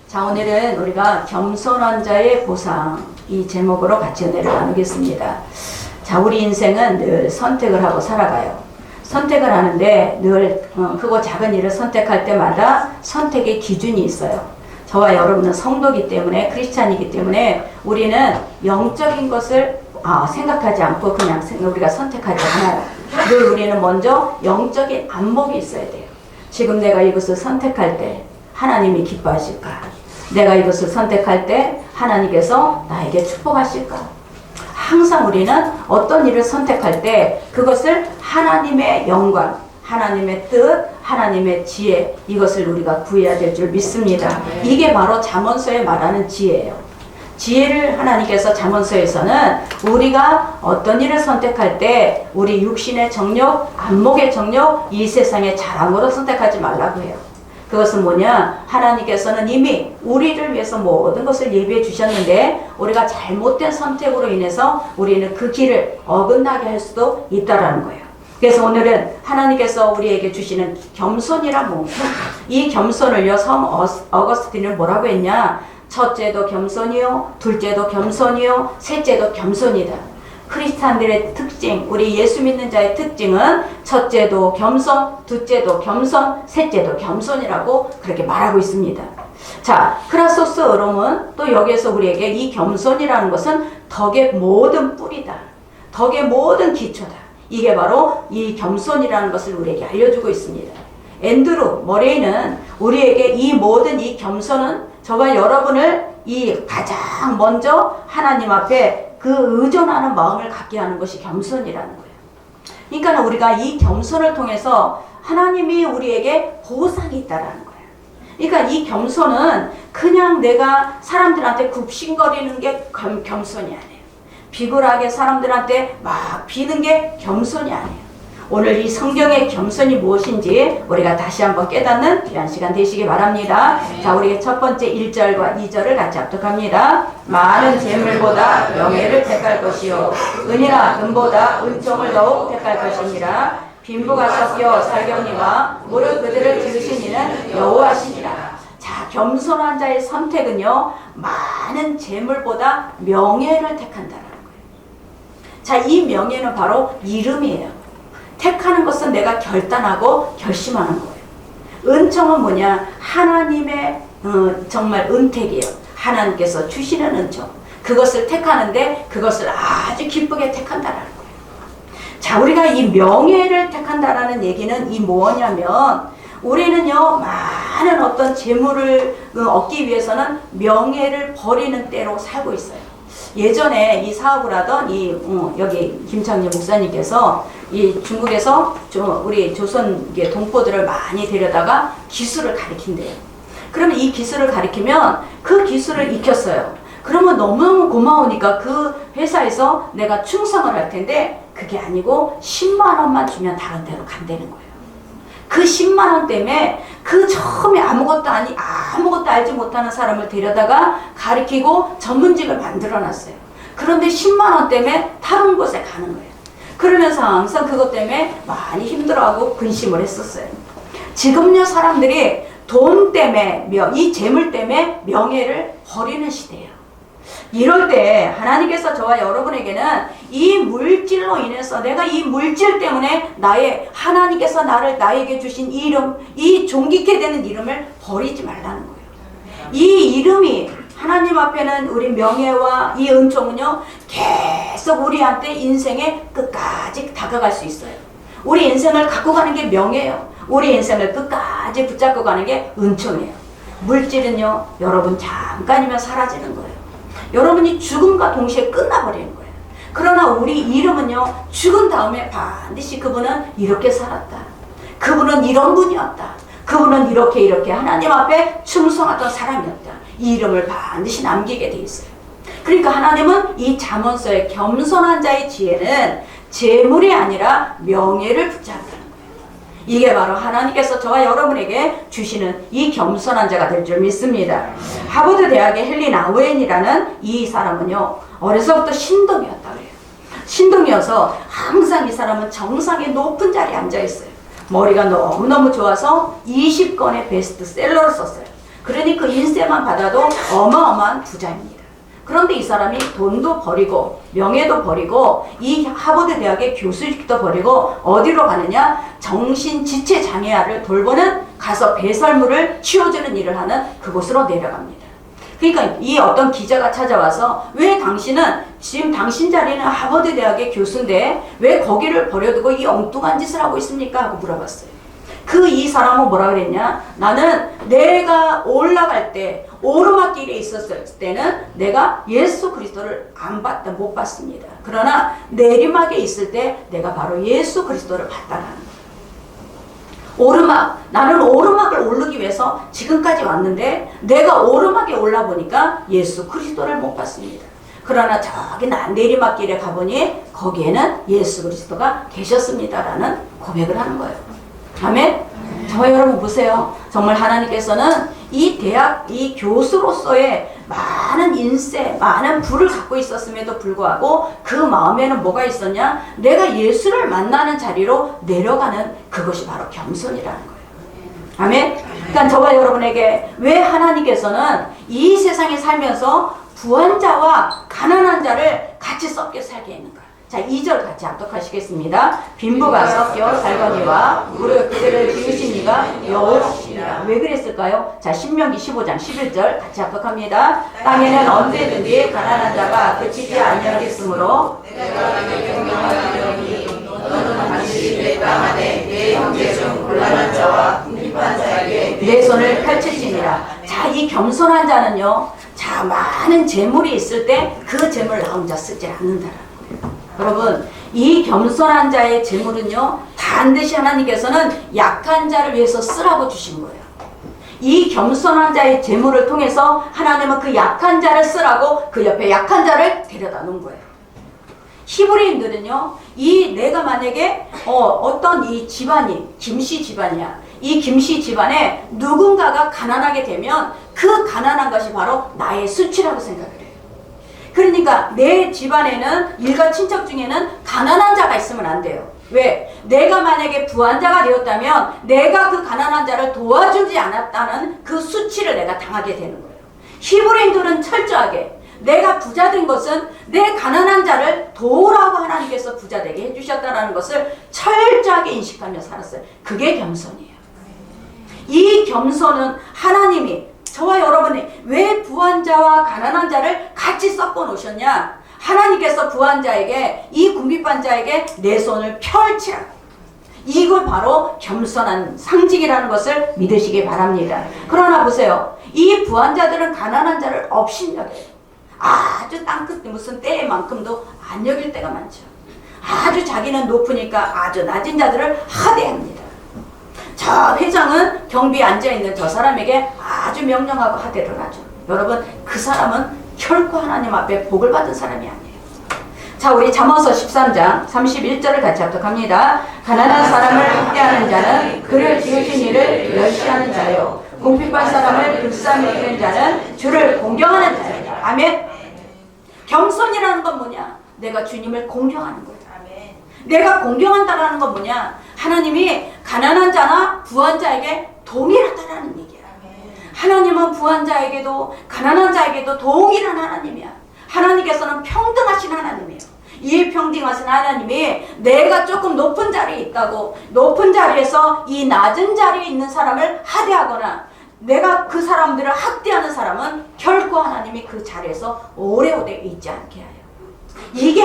자, 오늘은 우리가 겸손한 자의 보상 이 제목으로 같이 은혜를 나누겠습니다. 자, 우리 인생은 늘 선택을 하고 살아가요. 선택을 하는데 늘 크고 작은 일을 선택할 때마다 선택의 기준이 있어요. 저와 여러분은 성도이기 때문에, 크리스찬이기 때문에 우리는 영적인 것을 생각하지 않고 그냥 우리가 선택하지 않아요. 늘 우리는 먼저 영적인 안목이 있어야 돼요. 지금 내가 이것을 선택할 때 하나님이 기뻐하실까? 내가 이것을 선택할 때 하나님께서 나에게 축복하실까? 항상 우리는 어떤 일을 선택할 때 그것을 하나님의 영광, 하나님의 뜻, 하나님의 지혜, 이것을 우리가 구해야 될 줄 믿습니다. 이게 바로 잠언서에 말하는 지혜예요. 지혜를 하나님께서 잠언서에서는 우리가 어떤 일을 선택할 때 우리 육신의 정욕, 안목의 정욕, 이 세상의 자랑으로 선택하지 말라고 해요. 그것은 뭐냐? 하나님께서는 이미 우리를 위해서 모든 것을 예비해 주셨는데 우리가 잘못된 선택으로 인해서 우리는 그 길을 어긋나게 할 수도 있다라는 거예요. 그래서 오늘은 하나님께서 우리에게 주시는 겸손이란 뭡니까? 이 겸손을요, 성 어거스틴은 뭐라고 했냐? 첫째도 겸손이요, 둘째도 겸손이요, 셋째도 겸손이다. 크리스찬들의 특징, 우리 예수 믿는 자의 특징은 첫째도 겸손, 둘째도 겸손, 셋째도 겸손이라고 그렇게 말하고 있습니다. 자, 크라소스 어롬은 또 여기에서 우리에게 이 겸손이라는 것은 덕의 모든 뿌리다. 덕의 모든 기초다. 이게 바로 이 겸손이라는 것을 우리에게 알려주고 있습니다. 앤드루 머레이는 우리에게 이 모든 이 겸손은 저와 여러분을 이 가장 먼저 하나님 앞에 그 의존하는 마음을 갖게 하는 것이 겸손이라는 거예요. 그러니까 우리가 이 겸손을 통해서 하나님이 우리에게 보상이 있다라는 거예요. 그러니까 이 겸손은 그냥 내가 사람들한테 굽신거리는 게 겸손이 아니에요. 비굴하게 사람들한테 막 비는 게 겸손이 아니에요. 오늘 이 성경의 겸손이 무엇인지 우리가 다시 한번 깨닫는 귀한 시간 되시기 바랍니다. 자, 우리 첫 번째 1절과 2절을 같이 합독합니다. 많은 재물보다 명예를 택할 것이요 은이나 금보다 은총을 더욱 택할 것이니라. 빈부가 섞여 살경니와 무릇 그들을 지으신 이는 여호와시니라. 자, 겸손한 자의 선택은요, 많은 재물보다 명예를 택한다는 거예요. 자, 이 명예는 바로 이름이에요. 택하는 것은 내가 결단하고 결심하는 거예요. 은총은 뭐냐? 하나님의 정말 은택이에요. 하나님께서 주시는 은총. 그것을 택하는데 그것을 아주 기쁘게 택한다라는 거예요. 자, 우리가 이 명예를 택한다라는 얘기는 이 뭐냐면 우리는요, 많은 어떤 재물을 얻기 위해서는 명예를 버리는 때로 살고 있어요. 예전에 이 사업을 하던 여기 김창렬 목사님께서 이 중국에서 우리 조선 동포들을 많이 데려다가 기술을 가르친대요. 그러면 이 기술을 가르치면 그 기술을 익혔어요. 그러면 너무너무 고마우니까 그 회사에서 내가 충성을 할 텐데 그게 아니고 10만 원만 주면 다른 데로 간다는 거예요. 그 10만 원 때문에 그 처음에 아무것도 알지 못하는 사람을 데려다가 가르치고 전문직을 만들어놨어요. 그런데 10만 원 때문에 다른 곳에 가는 거예요. 그러면서 항상 그것 때문에 많이 힘들어하고 근심을 했었어요. 지금요, 사람들이 돈 때문에, 이 재물 때문에 명예를 버리는 시대예요. 이럴 때 하나님께서 저와 여러분에게는 이 물질로 인해서 내가 이 물질 때문에 하나님께서 나에게 주신 이 이름, 이 존귀케 되는 이름을 버리지 말라는 거예요. 이 이름이 하나님 앞에는 우리 명예와 이 은총은요, 계속 우리한테 인생의 끝까지 다가갈 수 있어요. 우리 인생을 갖고 가는 게 명예예요. 우리 인생을 끝까지 붙잡고 가는 게 은총이에요. 물질은요, 여러분 잠깐이면 사라지는 거예요. 여러분이 죽음과 동시에 끝나버리는 거예요. 그러나 우리 이름은요, 죽은 다음에 반드시 그분은 이렇게 살았다. 그분은 이런 분이었다. 그분은 이렇게 하나님 앞에 충성하던 사람이었다. 이 이름을 반드시 남기게 돼 있어요. 그러니까 하나님은 이 잠언서의 겸손한 자의 지혜는 재물이 아니라 명예를 붙잡는다는 거예요. 이게 바로 하나님께서 저와 여러분에게 주시는 이 겸손한 자가 될 줄 믿습니다. 하버드 대학의 헨리 나우엔이라는 이 사람은요, 어려서부터 신동이었다고 해요. 신동이어서 항상 이 사람은 정상의 높은 자리에 앉아 있어요. 머리가 너무너무 좋아서 20권의 베스트셀러를 썼어요. 그러니 그 인세만 받아도 어마어마한 부자입니다. 그런데 이 사람이 돈도 버리고 명예도 버리고 이 하버드 대학의 교수직도 버리고 어디로 가느냐? 정신지체 장애아를 돌보는, 가서 배설물을 치워주는 일을 하는 그곳으로 내려갑니다. 그러니까 이 어떤 기자가 찾아와서 왜 당신은 지금 당신 자리는 하버드 대학의 교수인데 왜 거기를 버려두고 이 엉뚱한 짓을 하고 있습니까? 하고 물어봤어요. 이 사람은 뭐라 그랬냐? 나는 내가 올라갈 때 오르막길에 있었을 때는 내가 예수 그리스도를 못 봤습니다. 그러나 내리막에 있을 때 내가 바로 예수 그리스도를 봤다는 오르막, 나는 오르막을 오르기 위해서 지금까지 왔는데 내가 오르막에 올라보니까 예수 그리스도를 못 봤습니다. 그러나 저기 내리막길에 가보니 거기에는 예수 그리스도가 계셨습니다라는 고백을 하는 거예요. 아멘? 저와 여러분 보세요. 정말 하나님께서는 이 대학, 이 교수로서의 많은 인세, 많은 부를 갖고 있었음에도 불구하고 그 마음에는 뭐가 있었냐? 내가 예수를 만나는 자리로 내려가는 그것이 바로 겸손이라는 거예요. 아멘? 그러니까 저와 여러분에게 왜 하나님께서는 이 세상에 살면서 부한 자와 가난한 자를 같이 섞여 살게 했는가? 자, 2절 같이 합독하시겠습니다. 빈부가 섞여 살거니와 무릇 그들을 지으신 이가 여호와시니라. 왜 그랬을까요? 자, 신명기 15장 11절 같이 합독합니다. 땅에는 언제든지 가난한 자가 그치지 아니하겠으므로 내가 너에게 명령하노니 너는 반드시 내 땅 안에 내 형제 중 곤란한 자와 궁핍한 자에게 내 손을 펼칠지니라. 자, 이 겸손한 자는요, 자, 많은 재물이 있을 때 그 재물을 나 혼자 쓰지 않는다라는 거예요. 여러분, 이 겸손한 자의 재물은요, 반드시 하나님께서는 약한 자를 위해서 쓰라고 주신 거예요. 이 겸손한 자의 재물을 통해서 하나님은 그 약한 자를 쓰라고 그 옆에 약한 자를 데려다 놓은 거예요. 히브리인들은요, 내가 만약에 어떤 이 집안이 김씨 집안이야. 이 김씨 집안에 누군가가 가난하게 되면 그 가난한 것이 바로 나의 수치라고 생각을 해요. 그러니까 내 집안에는 일가 친척 중에는 가난한 자가 있으면 안 돼요. 왜? 내가 만약에 부한 자가 되었다면 내가 그 가난한 자를 도와주지 않았다는 그 수치를 내가 당하게 되는 거예요. 히브리인들은 철저하게 내가 부자 된 것은 내 가난한 자를 도우라고 하나님께서 부자 되게 해주셨다는 것을 철저하게 인식하며 살았어요. 그게 겸손이에요. 이 겸손은 하나님이 저와 여러분이 왜 부한 자와 가난한 자를 같이 섞어 놓으셨냐? 하나님께서 부한 자에게, 이 궁핍한 자에게 내 손을 펼치라. 이걸 바로 겸손한 상징이라는 것을 믿으시기 바랍니다. 그러나 보세요. 이 부한 자들은 가난한 자를 업신여겨요. 아주 땅끝 무슨 때만큼도 안 여길 때가 많죠. 아주 자기는 높으니까 아주 낮은 자들을 하대합니다. 저 회장은 경비에 앉아있는 저 사람에게 아주 명령하고 하대를 하죠. 여러분, 그 사람은 결코 하나님 앞에 복을 받은 사람이 아니에요. 자, 우리 잠언서 13장 31절을 같이 합독합니다. 가난한 사람을 학대하는 자는 그를 지으신 이를 멸시하는 자요, 궁핍한 사람을 불쌍히 여기는 자는 주를 공경하는 자예요. 아멘. 겸손이라는 건 뭐냐? 내가 주님을 공경하는 거예요. 내가 공경한다라는 건 뭐냐? 하나님이 가난한 자나 부한 자에게 동일하다라는 얘기야. 하나님은 부한 자에게도 가난한 자에게도 동일한 하나님이야. 하나님께서는 평등하신 하나님이에요. 이 평등하신 하나님이 내가 조금 높은 자리에 있다고 높은 자리에서 이 낮은 자리에 있는 사람을 하대하거나 내가 그 사람들을 학대하는 사람은 결코 하나님이 그 자리에서 오래오래 있지 않게 해요. 이게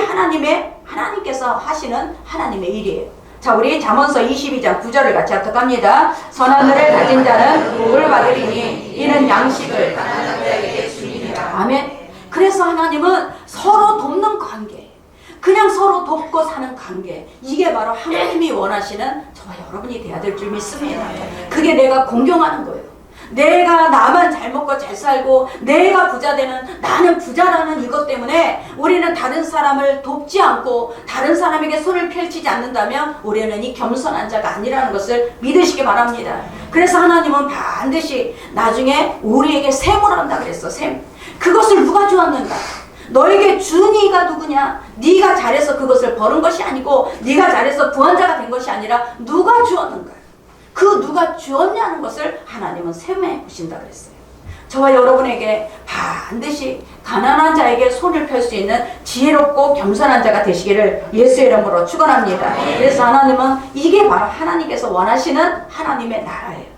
하나님께서 하시는 하나님의 일이에요. 자, 우리 잠언서 22장 9절을 같이 합독합니다. 선하늘을 가진 자는 복을 받으리니 이는 양식을 가난한 자에게 주니라. 아멘. 그래서 하나님은 서로 돕는 관계, 그냥 서로 돕고 사는 관계, 이게 바로 하나님이 원하시는 저와 여러분이 돼야 될 줄 믿습니다. 그게 내가 공경하는 거예요. 내가 나만 잘 먹고 잘 살고 내가 부자 되는, 나는 부자라는 이것 때문에 우리는 다른 사람을 돕지 않고 다른 사람에게 손을 펼치지 않는다면 우리는 이 겸손한 자가 아니라는 것을 믿으시기 바랍니다. 그래서 하나님은 반드시 나중에 우리에게 셈을 한다 그랬어. 셈. 그것을 누가 주었는가? 너에게 준 이가 누구냐? 네가 잘해서 그것을 버는 것이 아니고 네가 잘해서 부한 자가 된 것이 아니라 누가 주었는가? 그 누가 주었냐는 것을 하나님은 셈해 보신다 그랬어요. 저와 여러분에게 반드시 가난한 자에게 손을 펼 수 있는 지혜롭고 겸손한 자가 되시기를 예수의 이름으로 축원합니다. 그래서 하나님은 이게 바로 하나님께서 원하시는 하나님의 나라예요.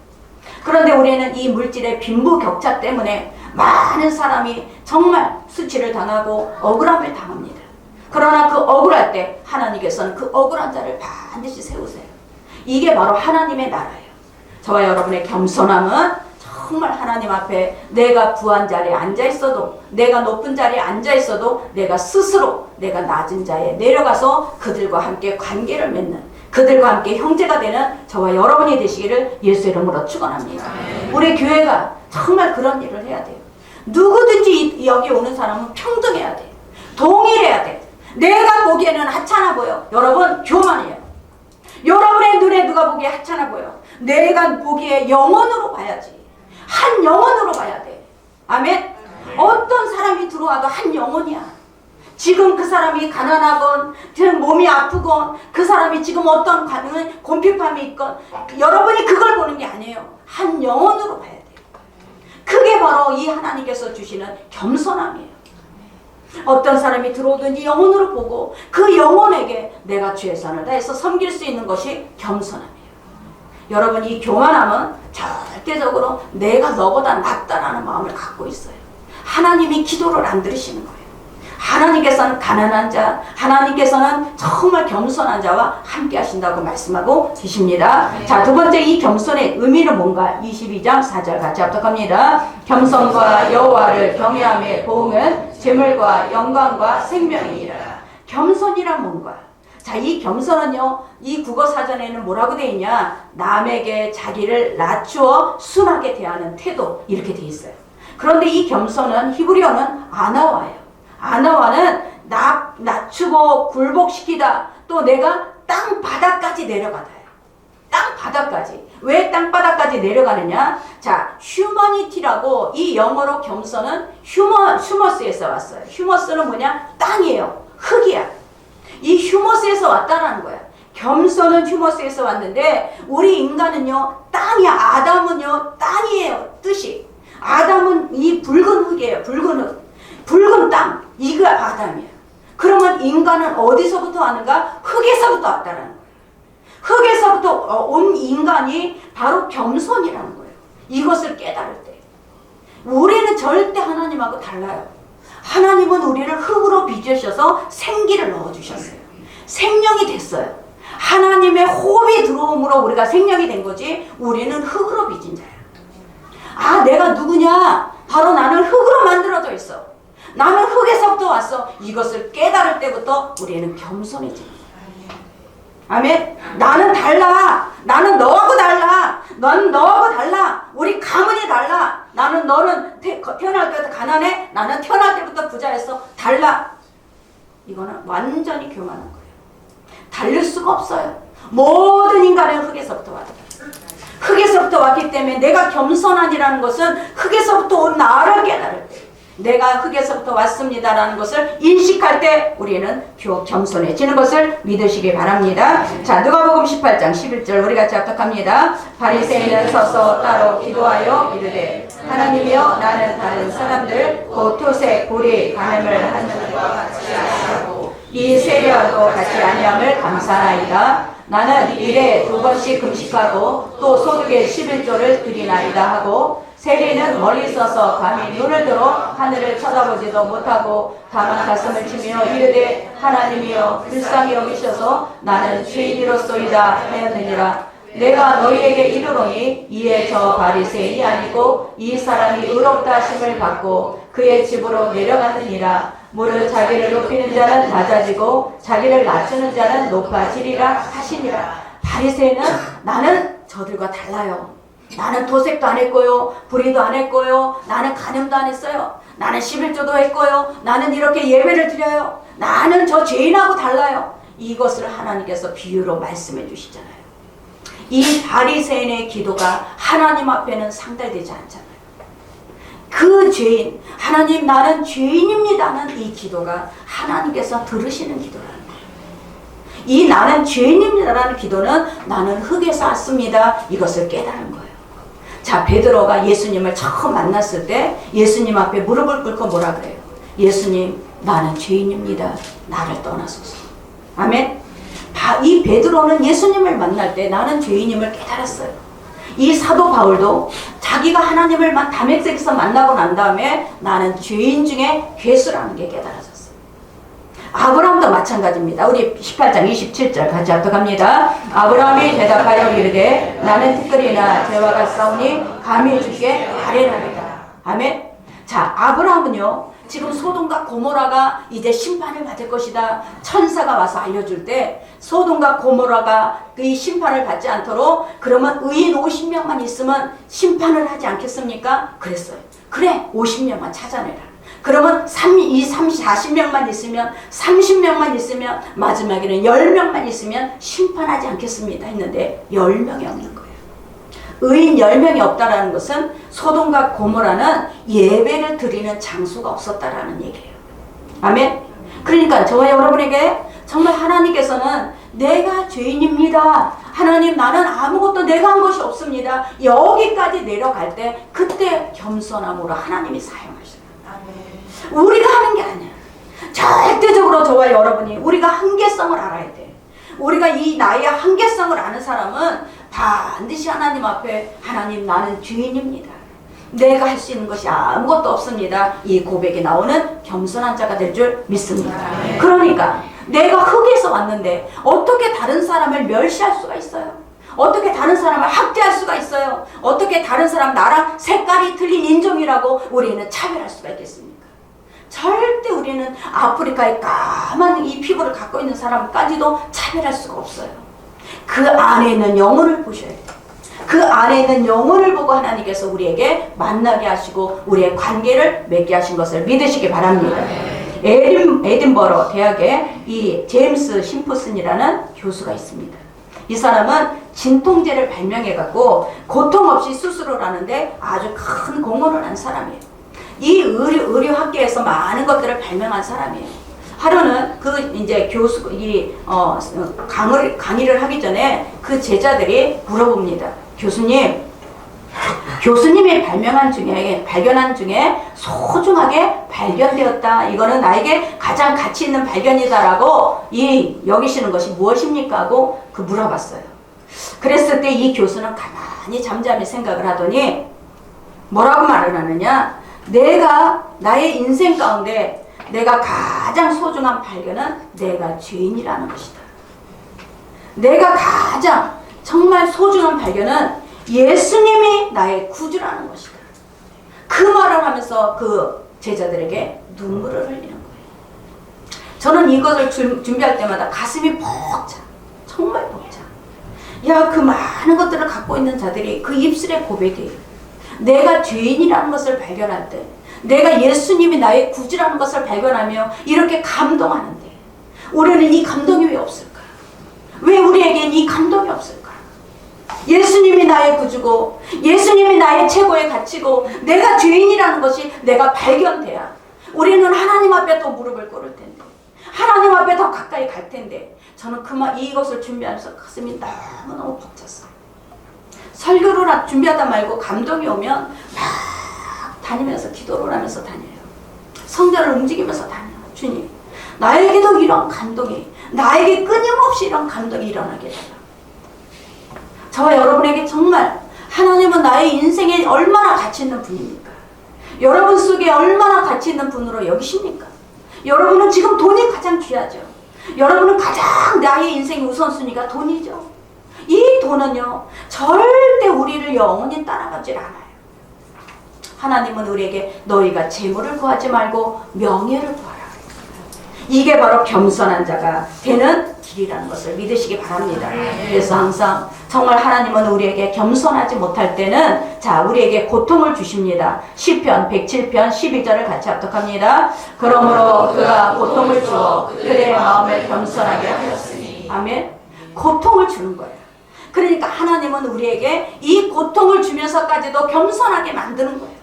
그런데 우리는 이 물질의 빈부격차 때문에 많은 사람이 정말 수치를 당하고 억울함을 당합니다. 그러나 그 억울할 때 하나님께서는 그 억울한 자를 반드시 세우세요. 이게 바로 하나님의 나라예요. 저와 여러분의 겸손함은 정말 하나님 앞에 내가 부한 자리에 앉아있어도, 내가 높은 자리에 앉아있어도 내가 스스로 내가 낮은 자에 내려가서 그들과 함께 관계를 맺는, 그들과 함께 형제가 되는 저와 여러분이 되시기를 예수 이름으로 축원합니다. 우리 교회가 정말 그런 일을 해야 돼요. 누구든지 여기 오는 사람은 평등해야 돼. 동일해야 돼. 내가 보기에는 하찮아 보여. 여러분 교만이에요. 여러분의 눈에 누가 보기에 하찮아 보여. 내가 보기에 영혼으로 봐야지. 한 영혼으로 봐야 돼. 아멘. 어떤 사람이 들어와도 한 영혼이야. 지금 그 사람이 가난하건 몸이 아프건 그 사람이 지금 어떤 곤핍함이 있건 여러분이 그걸 보는 게 아니에요. 한 영혼으로 봐야 돼요. 그게 바로 이 하나님께서 주시는 겸손함이에요. 어떤 사람이 들어오든지 영혼으로 보고 그 영혼에게 내가 최선을 다해서 섬길 수 있는 것이 겸손함이에요. 여러분 이 교만함은 절대적으로 내가 너보다 낫다라는 마음을 갖고 있어요. 하나님이 기도를 안 들으시는 거예요. 하나님께서는 가난한 자, 하나님께서는 정말 겸손한 자와 함께 하신다고 말씀하고 계십니다. 자, 두 번째 이 겸손의 의미는 뭔가? 22장 4절 같이 합독합니다. 겸손과 여호와를 경외함의 보응은 재물과 영광과 생명이니라. 겸손이란 뭔가? 자, 이 겸손은요, 이 국어 사전에는 뭐라고 되어 있냐? 남에게 자기를 낮추어 순하게 대하는 태도, 이렇게 되어 있어요. 그런데 이 겸손은 히브리어는 아나와예요. 아나와는 낮추고 굴복시키다, 또 내가 땅 바닥까지 내려가다요. 땅 바닥까지. 왜 땅 바닥까지 내려가느냐? 자, 휴머니티라고 이 영어로 겸손은 휴머스에서 왔어요. 휴머스는 뭐냐? 땅이에요. 흙이야. 이 휴머스에서 왔다라는 거야. 겸손은 휴머스에서 왔는데 우리 인간은요 땅이야. 아담은요 땅이에요. 뜻이. 아담은 이 붉은 흙이에요. 붉은 흙. 붉은 땅. 이거 아담이야. 그러면 인간은 어디서부터 왔는가? 흙에서부터 왔다라는 거예요. 흙에서부터 온 인간이 바로 겸손이라는 거예요. 이것을 깨달을 때. 우리는 절대 하나님하고 달라요. 하나님은 우리를 흙으로 빚으셔서 생기를 넣어주셨어요. 생명이 됐어요. 하나님의 호흡이 들어옴으로 우리가 생명이 된 거지 우리는 흙으로 빚은 자야. 아, 내가 누구냐? 바로 나는 흙으로 만들어져 있어. 나는 흙에서부터 왔어. 이것을 깨달을 때부터 우리는 겸손해집니다. 아멘. 나는 달라. 나는 너하고 달라. 넌 너하고 달라. 우리 가문이 달라. 너는 태어날 때부터 가난해. 나는 태어날 때부터 부자였어. 달라. 이거는 완전히 교만한 거예요. 달릴 수가 없어요. 모든 인간은 흙에서부터 왔다. 흑에서부터 왔기 때문에 내가 겸손한이라는 것은 흑에서부터 온 나를 깨달을 때, 내가 흑에서부터 왔습니다라는 것을 인식할 때 우리는 겸손해지는 것을 믿으시기 바랍니다. 자, 누가복음 18장 11절 우리 같이 합독합니다. 바리새인은 서서 따로 기도하여 이르되 하나님이여, 나는 다른 사람들 곧 토색, 불의, 간음을 하는 것과 같이 아니하고 이 세례와도 같이 아니함을 감사하나이다. 나는 일에 2번씩 금식하고 또 소득의 11조를 드리나이다 하고, 세리는 멀리 서서 감히 눈을 들어 하늘을 쳐다보지도 못하고 다만 가슴을 치며 이르되 하나님이여, 불쌍히 여기셔서 나는 죄인이로소이다 하였느니라. 내가 너희에게 이르노니 이에 저 바리새인이 아니고 이 사람이 의롭다 하심을 받고 그의 집으로 내려가느니라. 무릇 자기를 높이는 자는 낮아지고 자기를 낮추는 자는 높아지리라 하시니라. 바리새인은 나는 저들과 달라요. 나는 도색도 안 했고요, 불의도 안 했고요, 나는 간음도 안 했어요, 나는 11조도 했고요, 나는 이렇게 예배를 드려요, 나는 저 죄인하고 달라요. 이것을 하나님께서 비유로 말씀해 주시잖아요. 이 바리새인의 기도가 하나님 앞에는 상달되지 않잖아요. 그 죄인, 하나님 나는 죄인입니다는 이 기도가 하나님께서 들으시는 기도라는 거예요. 이 나는 죄인입니다라는 기도는 나는 흙에서 왔습니다, 이것을 깨달은 거예요. 자, 베드로가 예수님을 처음 만났을 때 예수님 앞에 무릎을 꿇고 뭐라 그래요? 예수님, 나는 죄인입니다. 나를 떠나소서. 아멘. 이 베드로는 예수님을 만날 때 나는 죄인임을 깨달았어요. 이 사도 바울도 자기가 하나님을 다메섹에서 만나고 난 다음에 나는 죄인 중에 괴수라는 게 깨달아졌어요. 아브라함도 마찬가지입니다. 우리 18장 27절 같이 합독합니다. 아브라함이 대답하여 이르되 나는 티끌이나 재와 같사오니 감히 주께 아뢰나이다. 아멘. 자, 아브라함은요 지금 소돔과 고모라가 이제 심판을 받을 것이다. 천사가 와서 알려줄 때 소돔과 고모라가 이 심판을 받지 않도록 그러면 의인 50명만 있으면 심판을 하지 않겠습니까? 그랬어요. 그래, 50명만 찾아내라. 그러면 40명만 있으면 30명만 있으면 마지막에는 10명만 있으면 심판하지 않겠습니다 했는데 10명이 없는 거예요. 의인 10명이 없다라는 것은 소돔과 고모라는 예배를 드리는 장소가 없었다라는 얘기예요. 아멘. 그러니까 저와 여러분에게 정말 하나님께서는 내가 죄인입니다. 하나님, 나는 아무것도 내가 한 것이 없습니다. 여기까지 내려갈 때 그때 겸손함으로 하나님이 사용하셔요. 우리가 하는 게 아니야. 절대적으로 저와 여러분이 우리가 한계성을 알아야 돼. 우리가 이 나의 한계성을 아는 사람은 반드시 하나님 앞에 하나님, 나는 죄인입니다. 내가 할 수 있는 것이 아무것도 없습니다. 이 고백이 나오는 겸손한 자가 될 줄 믿습니다. 그러니까 내가 흙에서 왔는데 어떻게 다른 사람을 멸시할 수가 있어요? 어떻게 다른 사람을 학대할 수가 있어요? 어떻게 다른 사람 나랑 색깔이 틀린 인종이라고 우리는 차별할 수가 있겠습니까? 절대 우리는 아프리카의 까만 이 피부를 갖고 있는 사람까지도 차별할 수가 없어요. 그 안에 있는 영혼을 보셔야 돼요. 그 안에 있는 영혼을 보고 하나님께서 우리에게 만나게 하시고 우리의 관계를 맺게 하신 것을 믿으시기 바랍니다. 에딘버러 대학에 이 제임스 심프슨이라는 교수가 있습니다. 이 사람은 진통제를 발명해갖고 고통 없이 수술을 하는데 아주 큰 공헌을 한 사람이에요. 이 의료학계에서 많은 것들을 발명한 사람이에요. 하루는 그 이제 강의를 하기 전에 그 제자들이 물어봅니다. 교수님이 발견한 중에 소중하게 발견되었다. 이거는 나에게 가장 가치 있는 발견이다라고 여기시는 것이 무엇입니까? 하고 물어봤어요. 그랬을 때 이 교수는 가만히 잠잠히 생각을 하더니 뭐라고 말을 하느냐? 나의 인생 가운데 내가 가장 소중한 발견은 내가 죄인이라는 것이다. 내가 가장 정말 소중한 발견은 예수님이 나의 구주라는 것이다. 그 말을 하면서 그 제자들에게 눈물을 흘리는 거예요. 저는 이것을 준비할 때마다 가슴이 벅차. 정말 벅차. 야, 그 많은 것들을 갖고 있는 자들이 그 입술의 고백이에요. 내가 죄인이라는 것을 발견할 때, 내가 예수님이 나의 구주라는 것을 발견하며 이렇게 감동하는데 우리는 이 감동이 왜 없을까? 왜 우리에겐 이 감동이 없을까? 예수님이 나의 구주고 예수님이 나의 최고의 가치고 내가 죄인이라는 것이 내가 발견돼야 우리는 하나님 앞에 더 무릎을 꿇을 텐데, 하나님 앞에 더 가까이 갈 텐데, 저는 이것을 준비하면서 가슴이 너무너무 벅찼어요. 설교를 준비하다 말고 감동이 오면 막 다니면서 기도를 하면서 다녀요. 성전을 움직이면서 다녀요. 주님, 나에게도 이런 감동이, 나에게 끊임없이 이런 감동이 일어나게 해요. 저와 여러분에게 정말 하나님은 나의 인생에 얼마나 가치 있는 분입니까? 여러분 속에 얼마나 가치 있는 분으로 여기십니까? 여러분은 지금 돈이 가장 귀하죠. 여러분은 가장 나의 인생의 우선순위가 돈이죠. 이 돈은요, 절대 우리를 영원히 따라가질 않아요. 하나님은 우리에게 너희가 재물을 구하지 말고 명예를 구하라. 이게 바로 겸손한 자가 되는 길이라는 것을 믿으시기 바랍니다. 그래서 항상 정말 하나님은 우리에게 겸손하지 못할 때는 우리에게 고통을 주십니다. 시편 107편 12절을 같이 합독합니다. 그러므로 그가 고통을 주어 그의 마음을 겸손하게 하였으니. 아멘. 고통을 주는 거예요. 그러니까 하나님은 우리에게 이 고통을 주면서까지도 겸손하게 만드는 거예요.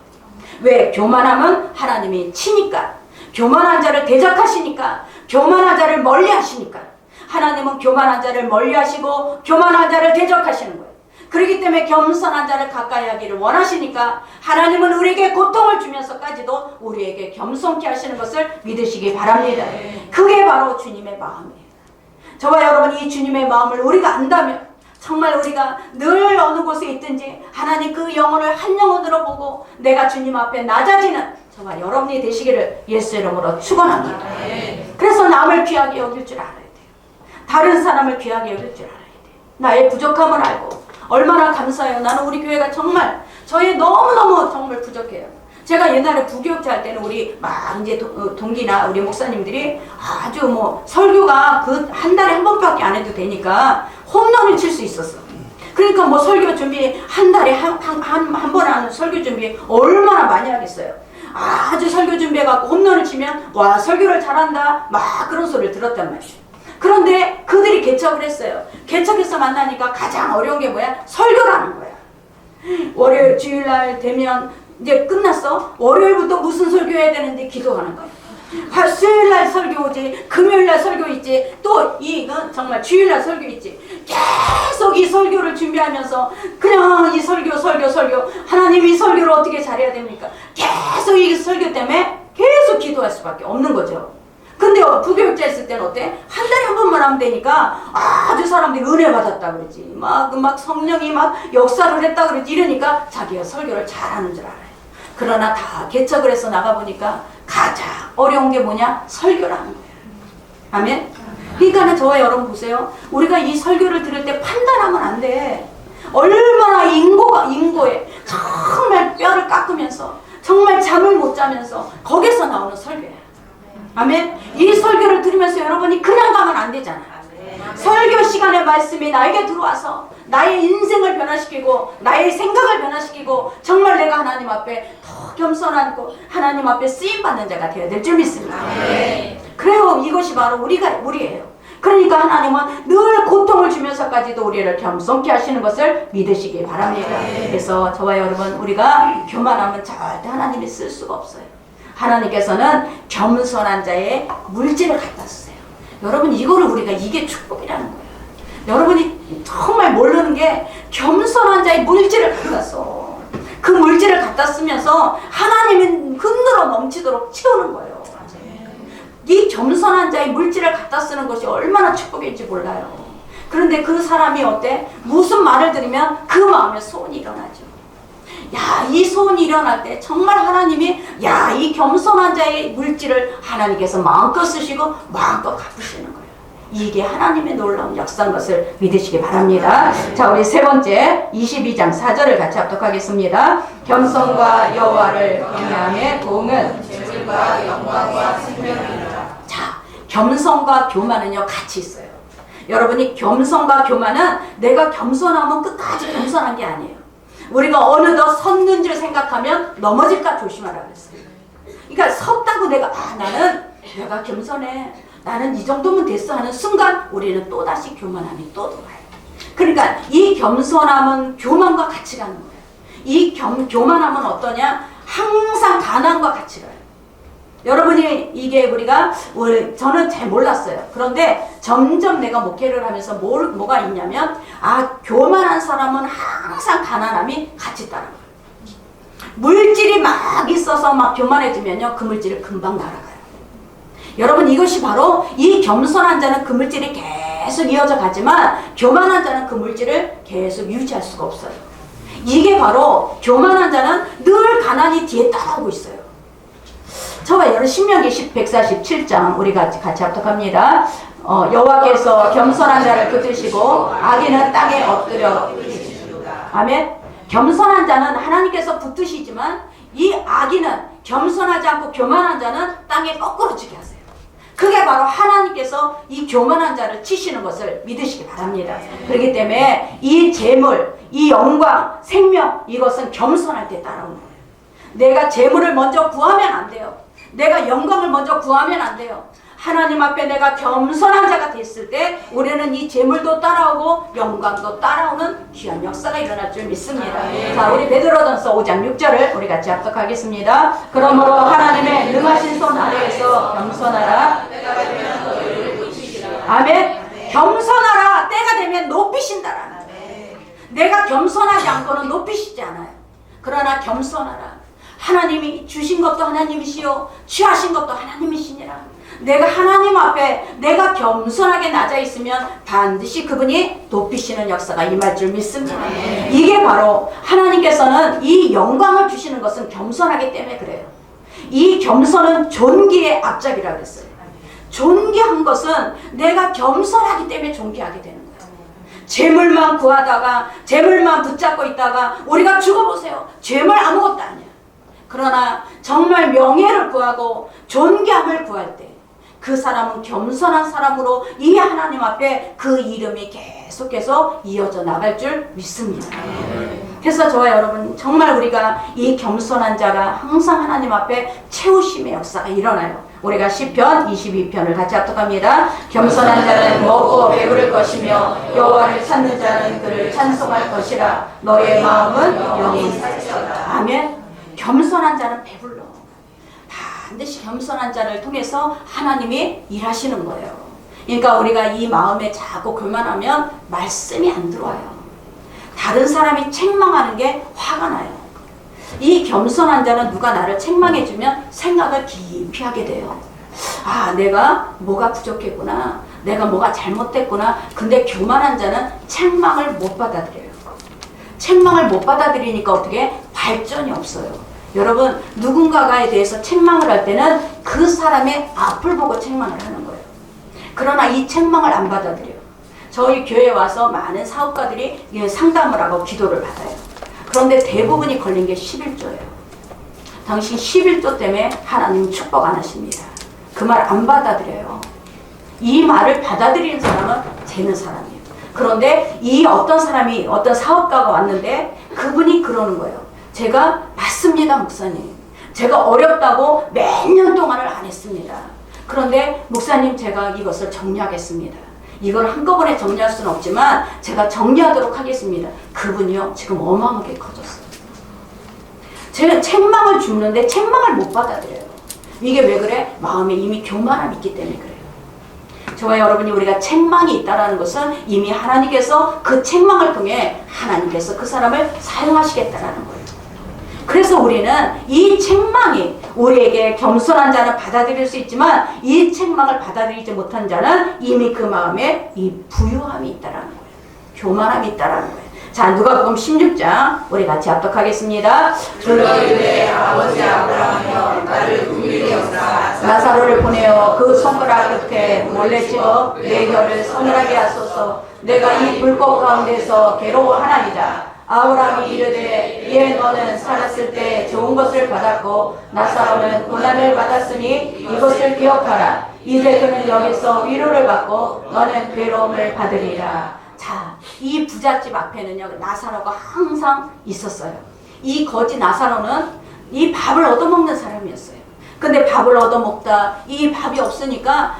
왜? 교만하면 하나님이 치니까, 교만한 자를 대적하시니까, 교만한 자를 멀리 하시니까. 하나님은 교만한 자를 멀리 하시고 교만한 자를 대적하시는 거예요. 그렇기 때문에 겸손한 자를 가까이 하기를 원하시니까 하나님은 우리에게 고통을 주면서까지도 우리에게 겸손케 하시는 것을 믿으시기 바랍니다. 그게 바로 주님의 마음이에요. 저와 여러분이 이 주님의 마음을 우리가 안다면 정말 우리가 늘 어느 곳에 있든지 하나님 그 영혼을 한 영혼으로 보고 내가 주님 앞에 낮아지는 저와 여러분이 되시기를 예수 이름으로 축원합니다. 그래서 남을 귀하게 여길 줄 알아야 돼요. 다른 사람을 귀하게 여길 줄 알아야 돼요. 나의 부족함을 알고 얼마나 감사해요. 나는 우리 교회가 정말 저희 너무너무 정말 부족해요. 제가 옛날에 부교육자 할 때는 우리 막 이제 동기나 우리 목사님들이 아주 뭐 설교가 그 한 달에 한 번밖에 안 해도 되니까 홈런을 칠 수 있었어. 그러니까 뭐 설교 준비 한 달에 한 번 하는 설교 준비 얼마나 많이 하겠어요. 아주 설교 준비해갖고 홈런을 치면 와 설교를 잘한다 막 그런 소리를 들었단 말이에요. 그런데 그들이 개척을 했어요. 개척해서 만나니까 가장 어려운 게 뭐야? 설교라는 거야. 월요일 주일날 되면 이제 끝났어. 월요일부터 무슨 설교해야 되는데 기도하는 거야. 수요일날 설교 오지, 금요일날 설교 있지, 또 이건 정말 주일날 설교 있지. 계속 이 설교를 준비하면서 그냥 이 설교 하나님 이 설교를 어떻게 잘해야 됩니까? 계속 이 설교 때문에 계속 기도할 수밖에 없는 거죠. 근데 부교육자 했을 때는 어때? 한 달에 한 번만 하면 되니까 아주 사람들이 은혜 받았다 그러지. 막 성령이 막 역사를 했다 그러지. 이러니까 자기가 설교를 잘하는 줄 알아요. 그러나 다 개척을 해서 나가보니까 가장 어려운 게 뭐냐? 설교라는 거예요. 아멘? 그러니까 저와 여러분 보세요. 우리가 이 설교를 들을 때 판단하면 안 돼. 얼마나 인고에 정말 뼈를 깎으면서 정말 잠을 못 자면서 거기서 나오는 설교야. 아멘? 이 설교를 들으면서 여러분이 그냥 가면 안 되잖아. 설교 시간에 말씀이 나에게 들어와서 나의 인생을 변화시키고 나의 생각을 변화시키고 정말 내가 하나님 앞에 더 겸손하고 하나님 앞에 쓰임받는 자가 되어야 될 줄 믿습니다. 그래요. 이것이 바로 우리예요. 그러니까 하나님은 늘 고통을 주면서까지도 우리를 겸손케 하시는 것을 믿으시기 바랍니다. 그래서 저와 여러분 우리가 교만하면 절대 하나님이 쓸 수가 없어요. 하나님께서는 겸손한 자의 물질을 갖다 쓰세요. 여러분 이거를 우리가 이게 축복이라는 거예요. 여러분이 정말 모르는 게 겸손한 자의 물질을 갖다 써. 그 물질을 갖다 쓰면서 하나님은 흔들어 넘치도록 채우는 거예요. 이 겸손한 자의 물질을 갖다 쓰는 것이 얼마나 축복인지 몰라요. 그런데 그 사람이 어때? 무슨 말을 들으면 그 마음에 소원이 일어나죠. 야, 이 소원이 일어날 때 정말 하나님이 이 겸손한 자의 물질을 하나님께서 마음껏 쓰시고 마음껏 갚으시는 거예요. 이게 하나님의 놀라운 역사인 것을 믿으시기 바랍니다. 자, 우리 세 번째 22장 4절을 같이 합독하겠습니다. 겸손과 여호와를 경외함의 도움은 재물과 영광과 생명이니라. 자, 겸손과 교만은요 같이 있어요. 여러분이 겸손과 교만은 내가 겸손하면 끝까지 겸손한 게 아니에요. 우리가 어느덧 섰는 줄 생각하면 넘어질까 조심하라 그랬어요. 그러니까 섰다고 내가 내가 겸손해. 나는 이 정도면 됐어 하는 순간 우리는 또다시 교만함이 또 들어와요. 그러니까 이 겸손함은 교만과 같이 가는 거예요. 이 교만함은 어떠냐? 항상 가난과 같이 가요. 여러분이 이게 저는 잘 몰랐어요. 그런데 점점 내가 목회를 하면서 뭐가 있냐면 교만한 사람은 항상 가난함이 같이 따라가요. 물질이 막 있어서 막 교만해지면요 그 물질이 금방 날아가요. 여러분 이것이 바로 이 겸손한 자는 그 물질이 계속 이어져 가지만 교만한 자는 그 물질을 계속 유지할 수가 없어요. 이게 바로 교만한 자는 늘 가난이 뒤에 따라오고 있어요. 저와 여러분 신명기 147장 우리 같이 합독합니다. 여호와께서 겸손한 자를 붙드시고 악인은 땅에 엎드려 붙으시리로다. 아멘. 겸손한 자는 하나님께서 붙드시지만 이 악인은 겸손하지 않고 교만한 자는 땅에 거꾸로 지게 하세요. 그게 바로 하나님께서 이 교만한 자를 치시는 것을 믿으시기 바랍니다. 그렇기 때문에 이 재물, 이 영광, 생명 이것은 겸손할 때 따라오는 거예요. 내가 재물을 먼저 구하면 안 돼요. 내가 영광을 먼저 구하면 안 돼요. 하나님 앞에 내가 겸손한 자가 됐을 때 우리는 이 재물도 따라오고 영광도 따라오는 귀한 역사가 일어날 줄 믿습니다. 자, 우리 베드로전서 5장 6절을 우리 같이 합독하겠습니다. 그러므로 하나님의 능하신 손 아래에서 겸손하라. 아멘. 겸손하라. 때가 되면 높이신다라. 내가 겸손하지 않고는 높이시지 않아요. 그러나 겸손하라. 하나님이 주신 것도 하나님이시요 취하신 것도 하나님이시니라. 내가 하나님 앞에 내가 겸손하게 낮아 있으면 반드시 그분이 높이시는 역사가 임할 줄 믿습니다. 이게 바로 하나님께서는 이 영광을 주시는 것은 겸손하기 때문에 그래요. 이 겸손은 존귀의 앞잡이라고 했어요. 존귀한 것은 내가 겸손하기 때문에 존귀하게 되는 거예요. 재물만 구하다가 재물만 붙잡고 있다가 우리가 죽어보세요. 재물 아무것도 아니야. 그러나 정말 명예를 구하고 존귀함을 구할 때 그 사람은 겸손한 사람으로 이 하나님 앞에 그 이름이 계속해서 이어져 나갈 줄 믿습니다. 그래서 저와 여러분 정말 우리가 이 겸손한 자가 항상 하나님 앞에 채우심의 역사가 일어나요. 우리가 시편 22편을 같이 합독합니다. 겸손한 자는 먹고 배부를 것이며 여호와를 찾는 자는 그를 찬송할 것이라. 너의 마음은 영이 살찌다. 아멘. 겸손한 자는 배불러. 반드시 겸손한 자를 통해서 하나님이 일하시는 거예요. 그러니까 우리가 이 마음에 자꾸 교만하면 말씀이 안 들어와요. 다른 사람이 책망하는 게 화가 나요. 이 겸손한 자는 누가 나를 책망해주면 생각을 깊이 하게 돼요. 아, 내가 뭐가 부족했구나. 내가 뭐가 잘못됐구나. 근데 교만한 자는 책망을 못 받아들여요. 책망을 못 받아들이니까 어떻게 발전이 없어요. 여러분, 누군가에 대해서 책망을 할 때는 그 사람의 앞을 보고 책망을 하는 거예요. 그러나 이 책망을 안 받아들여요. 저희 교회에 와서 많은 사업가들이 상담을 하고 기도를 받아요. 그런데 대부분이 걸린 게 11조예요. 당신 11조 때문에 하나님 축복 안 하십니다. 그 말 안 받아들여요. 이 말을 받아들이는 사람은 되는 사람이에요. 그런데 이 어떤 사람이 어떤 사업가가 왔는데 그분이 그러는 거예요. 제가 맞습니다, 목사님. 제가 어렵다고 몇 년 동안을 안 했습니다. 그런데 목사님 제가 이것을 정리하겠습니다. 이걸 한꺼번에 정리할 수는 없지만 제가 정리하도록 하겠습니다. 그분이요 지금 어마어마하게 커졌어요. 제가 책망을 줍는데 책망을 못 받아들여요. 이게 왜 그래? 마음에 이미 교만함이 있기 때문에 그래요. 저와 여러분이 우리가 책망이 있다는 것은 이미 하나님께서 그 책망을 통해 하나님께서 그 사람을 사용하시겠다라는 거예요. 그래서 우리는 이 책망이 우리에게 겸손한 자는 받아들일 수 있지만 이 책망을 받아들이지 못한 자는 이미 그 마음에 이 부유함이 있다라는 거예요. 교만함이 있다라는 거예요. 자, 누가복음 16장 우리 같이 합독하겠습니다. 그러기에 아버지 아브라함이여 나를 긍휼히 여사 나사로를 보내어 그 손가락 끝에 몰래 집어 내 혀를 서늘하게 하소서. 내가 이 불꽃 가운데서 괴로워하나이다. 아브라함이 이르되 이에 너는 살았을 때 좋은 것을 받았고 나사로는 고난을 받았으니 이것을 기억하라. 이제 그는 여기서 위로를 받고 너는 괴로움을 받으리라. 자, 이 부잣집 앞에는요 나사로가 항상 있었어요. 이 거지 나사로는 이 밥을 얻어먹는 사람이었어요. 근데 밥을 얻어먹다 이 밥이 없으니까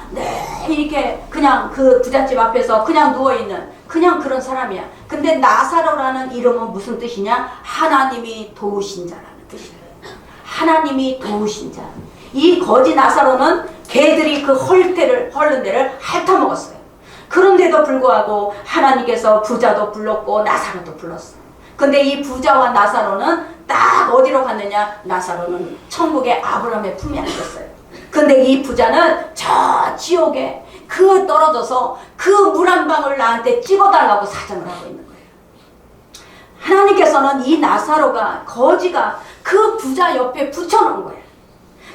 이렇게 그냥 그 부잣집 앞에서 그냥 누워있는 그냥 그런 사람이야. 근데 나사로라는 이름은 무슨 뜻이냐? 하나님이 도우신 자라는 뜻이에요. 하나님이 도우신 자. 이 거지 나사로는 개들이 그 헐는 데를 핥아먹었어요. 그런데도 불구하고 하나님께서 부자도 불렀고 나사로도 불렀어요. 근데 이 부자와 나사로는 딱 어디로 갔느냐? 나사로는 천국의 아브라함의 품에 앉았어요. 근데 이 부자는 저 지옥에 그 떨어져서 그 물 한 방울 나한테 찍어달라고 사정을 하고 있는 거예요. 하나님께서는 이 나사로가 거지가 그 부자 옆에 붙여놓은 거예요.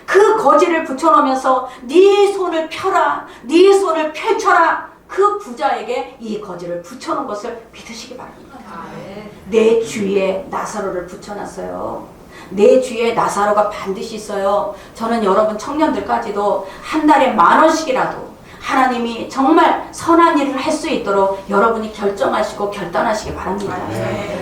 그 거지를 붙여놓으면서 네 손을 펴라, 네 손을 펼쳐라. 그 부자에게 이 거지를 붙여놓은 것을 믿으시기 바랍니다. 내 주위에 나사로를 붙여놨어요. 내 주위에 나사로가 반드시 있어요. 저는 여러분 청년들까지도 한 달에 10,000원씩이라도 하나님이 정말 선한 일을 할 수 있도록 여러분이 결정하시고 결단하시기 바랍니다.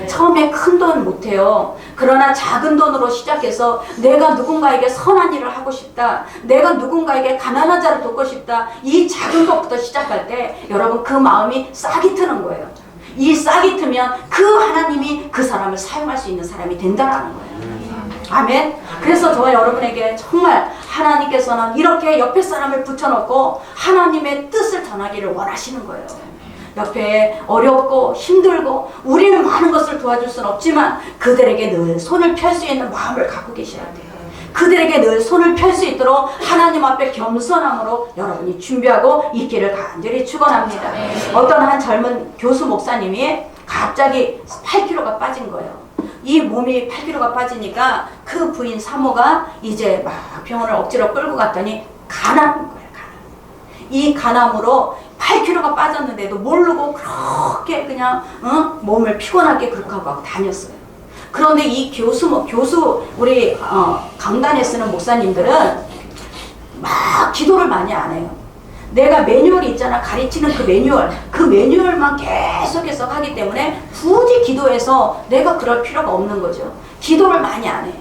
처음에 큰 돈 못해요. 그러나 작은 돈으로 시작해서 내가 누군가에게 선한 일을 하고 싶다. 내가 누군가에게 가난한 자를 돕고 싶다. 이 작은 것부터 시작할 때 여러분 그 마음이 싹이 트는 거예요. 이 싹이 트면 그 하나님이 그 사람을 사용할 수 있는 사람이 된다는 거예요. 아멘. 그래서 저와 여러분에게 정말 하나님께서는 이렇게 옆에 사람을 붙여놓고 하나님의 뜻을 전하기를 원하시는 거예요. 옆에 어렵고 힘들고 우리는 많은 것을 도와줄 수는 없지만 그들에게 늘 손을 펼 수 있는 마음을 갖고 계셔야 돼요. 그들에게 늘 손을 펼 수 있도록 하나님 앞에 겸손함으로 여러분이 준비하고 있기를 간절히 축원합니다. 어떤 한 젊은 교수 목사님이 갑자기 8kg가 빠진 거예요. 이 몸이 8kg가 빠지니까 그 부인 사모가 이제 막 병원을 억지로 끌고 갔더니 간암인 거예요. 간암. 이 간암으로 8kg가 빠졌는데도 모르고 그렇게 그냥 몸을 피곤하게 그렇게 하고 다녔어요. 그런데 이 교수 우리 강단에 쓰는 목사님들은 막 기도를 많이 안 해요. 내가 매뉴얼이 있잖아. 가르치는 그 매뉴얼만 계속해서 하기 때문에 굳이 기도해서 내가 그럴 필요가 없는 거죠. 기도를 많이 안 해.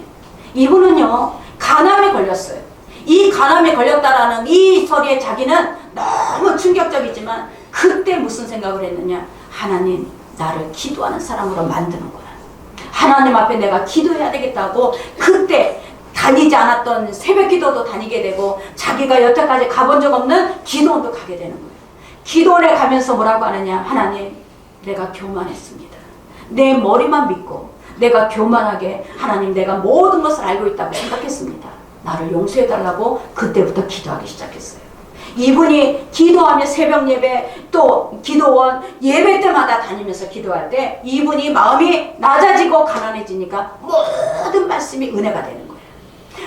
이분은요, 간암에 걸렸어요. 이 간암에 걸렸다라는 이 소리에 자기는 너무 충격적이지만 그때 무슨 생각을 했느냐. 하나님, 나를 기도하는 사람으로 만드는 거야. 하나님 앞에 내가 기도해야 되겠다고 그때 다니지 않았던 새벽 기도도 다니게 되고 자기가 여태까지 가본 적 없는 기도원도 가게 되는 거예요. 기도원에 가면서 뭐라고 하느냐. 하나님, 내가 교만했습니다. 내 머리만 믿고 내가 교만하게 하나님 내가 모든 것을 알고 있다고 생각했습니다. 나를 용서해달라고 그때부터 기도하기 시작했어요. 이분이 기도하며 새벽 예배 또 기도원 예배 때마다 다니면서 기도할 때 이분이 마음이 낮아지고 가난해지니까 모든 말씀이 은혜가 되는 거예요.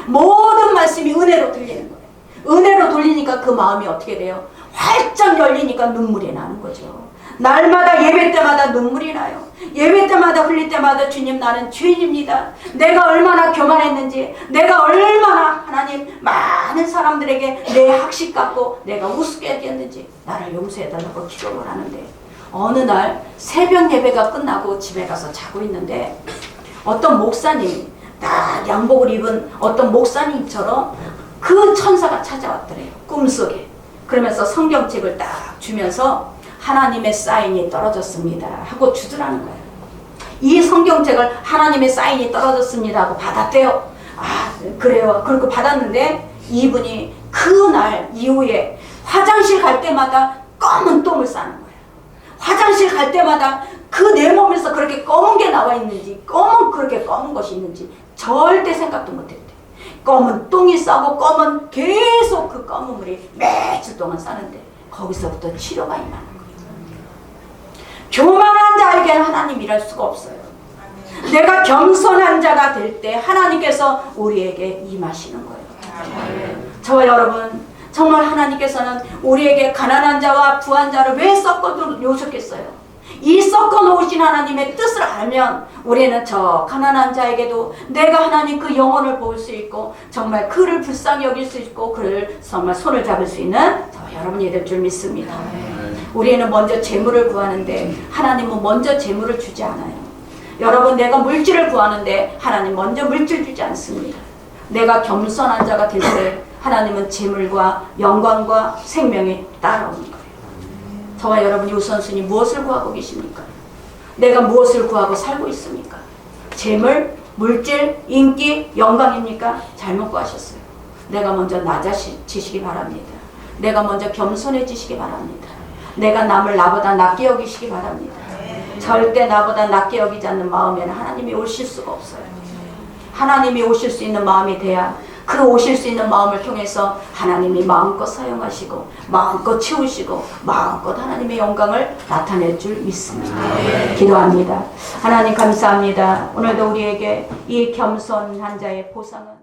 모든 말씀이 은혜로 들리는 거예요. 은혜로 들리니까 그 마음이 어떻게 돼요? 활짝 열리니까 눈물이 나는 거죠. 날마다 예배 때마다 눈물이 나요. 예배 때마다 흘릴 때마다 주님, 나는 죄인입니다. 내가 얼마나 교만했는지, 내가 얼마나 하나님 많은 사람들에게 내 학식 갖고 내가 우습게 여겼는지 나를 용서해달라고 기도를 하는데 어느 날 새벽 예배가 끝나고 집에 가서 자고 있는데 어떤 목사님, 딱 양복을 입은 어떤 목사님처럼 그 천사가 찾아왔더래요. 꿈속에. 그러면서 성경책을 딱 주면서 하나님의 사인이 떨어졌습니다 하고 주더라는 거예요. 이 성경책을 하나님의 사인이 떨어졌습니다 하고 받았대요. 아, 그래요. 그리고 받았는데 이분이 그날 이후에 화장실 갈 때마다 검은 똥을 싸는 거예요. 화장실 갈 때마다 그 내 몸에서 그렇게 검은 게 나와 있는지, 그렇게 검은 것이 있는지 절대 생각도 못했대. 검은 똥이 싸고 계속 그 검은 물이 며칠 동안 싸는데 거기서부터 치료가 임하는 거예요. 교만한 자에게는 하나님 일할 수가 없어요. 내가 겸손한 자가 될 때 하나님께서 우리에게 임하시는 거예요. 저와 여러분, 정말 하나님께서는 우리에게 가난한 자와 부한 자를 왜 섞어 놓으셨겠어요? 이 섞어 놓으신 하나님의 뜻을 알면 우리는 저 가난한 자에게도 내가 하나님 그 영혼을 볼 수 있고 정말 그를 불쌍히 여길 수 있고 그를 정말 손을 잡을 수 있는 저와 여러분이 될 줄 믿습니다. 우리는 먼저 재물을 구하는데 하나님은 먼저 재물을 주지 않아요. 여러분, 내가 물질을 구하는데 하나님 먼저 물질 주지 않습니다. 내가 겸손한 자가 될 때 하나님은 재물과 영광과 생명이 따라오는 거예요. 저와 여러분이 우선순위 무엇을 구하고 계십니까? 내가 무엇을 구하고 살고 있습니까? 재물, 물질, 인기, 영광입니까? 잘못 구하셨어요. 내가 먼저 낮아지시기 바랍니다. 내가 먼저 겸손해지시기 바랍니다. 내가 남을 나보다 낮게 여기시기 바랍니다. 절대 나보다 낮게 여기지 않는 마음에는 하나님이 오실 수가 없어요. 하나님이 오실 수 있는 마음이 돼야 그 오실 수 있는 마음을 통해서 하나님이 마음껏 사용하시고 마음껏 채우시고 마음껏 하나님의 영광을 나타낼 줄 믿습니다. 기도합니다. 하나님 감사합니다. 오늘도 우리에게 이 겸손한 자의 보상은